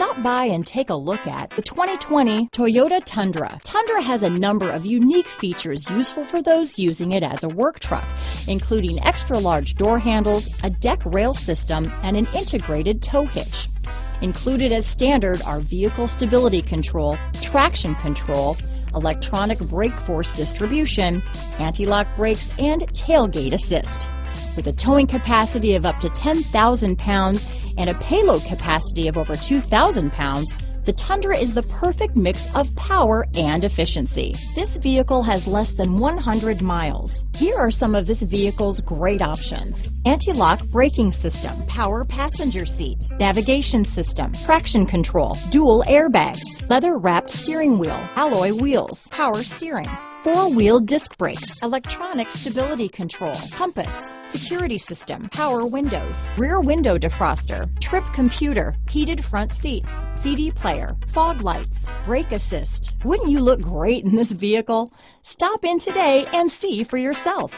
Stop by and take a look at the 2020 Toyota Tundra. Tundra has a number of unique features useful for those using it as a work truck, including extra large door handles, a deck rail system, and an integrated tow hitch. Included as standard are vehicle stability control, traction control, electronic brake force distribution, anti-lock brakes, and tailgate assist. With a towing capacity of up to 10,000 pounds and a payload capacity of over 2,000 pounds, the Tundra is the perfect mix of power and efficiency. This vehicle has less than 100 miles. Here are some of this vehicle's great options: anti-lock braking system, power passenger seat, navigation system, traction control, dual airbags, leather-wrapped steering wheel, alloy wheels, power steering, four-wheel disc brakes, electronic stability control, compass, security system, power windows, rear window defroster, trip computer, heated front seats, CD player, fog lights, brake assist. Wouldn't you look great in this vehicle? Stop in today and see for yourself.